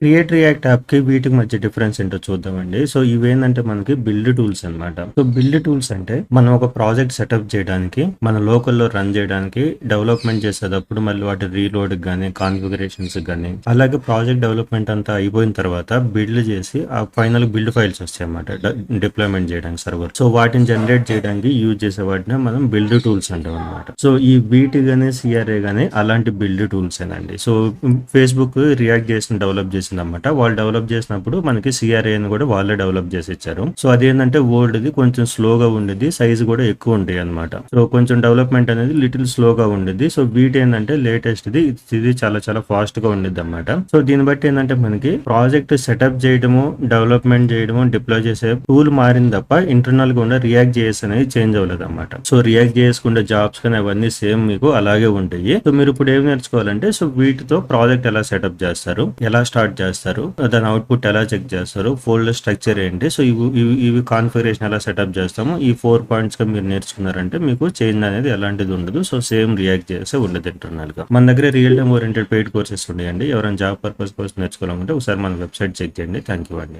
Create react యాప్‌కి వీటికి మధ్య difference ఏంటో చూద్దామండి. సో, ఇవేందంటే మనకి బిల్డ్ టూల్స్ అనమాట. సో, బిల్డ్ టూల్స్ అంటే మనం ఒక ప్రాజెక్ట్ సెటప్ చేయడానికి, మన లోకల్‌లో రన్ చేయడానికి, డెవలప్‌మెంట్ చేసేటప్పుడు మళ్ళీ వాటి రీలోడ్‌కి గాని, కాన్ఫిగరేషన్స్‌కి గాని, అలాగే ప్రాజెక్ట్ డెవలప్‌మెంట్ అంతా అయిపోయిన తర్వాత బిల్డ్ చేసి ఆ ఫైనల్ బిల్డ్ ఫైల్స్ వస్తాయన్నమాట. డిప్లాయ్‌మెంట్ చేయడానికి సర్వర్. సో, వాటిని జనరేట్ చేయడానికి యూజ్ చేసే వాటినే మనం బిల్డ్ టూల్స్ అంటాం అనమాట. సో, ఈ వీటి గాని, సిఆర్ఏ గాని అలాంటి బిల్డ్ టూల్సేనండి. సో, ఫేస్‌బుక్ రియాక్ట్ చేసిన డెవలప్ చేసిందన్నమాట. వాళ్ళు డెవలప్ చేసినప్పుడు మనకి సిఆర్ఏ అని కూడా వాళ్ళే డెవలప్ చేసి ఇచ్చారు. సో, అదేంటంటే ఓల్డ్‌ది కొంచెం స్లోగా ఉండిద్ది. సైజ్ కూడా ఎక్కువ ఉంటాయి అన్నమాట. సో, కొంచెం డెవలప్‌మెంట్ అనేది లిటిల్ స్లోగా ఉండిద్ది. సో, వీటేందంటే లేటెస్ట్‌ది ఇది చాలా చాలా ఫాస్ట్‌గా ఉండిద్దన్నమాట. సో, దీన్ని బట్టి ఏందంటే మనకి ప్రాజెక్ట్ సెటప్ చేయడము, డెవలప్‌మెంట్ చేయడము, డిప్లాయ్ చేసే టూల్ మారింది తప్ప ఇంటర్నల్‌గా ఉన్న రియాక్ట్ జేఎస్ అనేది చేంజ్ అవ్వలేదన్నమాట. సో, రియాక్ట్ జేఎస్‌కుండే జాబ్స్ కానీ అవన్నీ సేమ్ మీకు అలాగే ఉంటాయి. సో, మీరు ఇప్పుడు ఏం నేర్చుకోవాలంటే సో, వీటితో ప్రాజెక్ట్ ఎలా సెటప్ చేస్తారు, ఎలా స్టార్ట్ చేస్తారు, దాని అవుట్‌పుట్ ఎలా చెక్ చేస్తారు, ఫోల్డర్ స్ట్రక్చర్ ఏంటి, సో, ఇవి కాన్ఫిగరేషన్ ఎలా సెటప్ చేస్తాము, ఈ 4 పాయింట్స్‌గా మీరు నేర్చుకున్నారంటే మీకు చేంజ్ అనేది ఎలాంటిది ఉండదు. సో, సేమ్ రియాక్ట్ జేఎస్ ఉండదు ఇంటర్నల్‌గా. మన దగ్గర real time oriented paid courses ఉన్నాయండి. ఎవరైనా జాబ్ పర్పస్ కోసం నేర్చుకోవాలంటే ఒకసారి మన వెబ్‌సైట్ చెక్ చేయండి. థాంక్యూ అండి.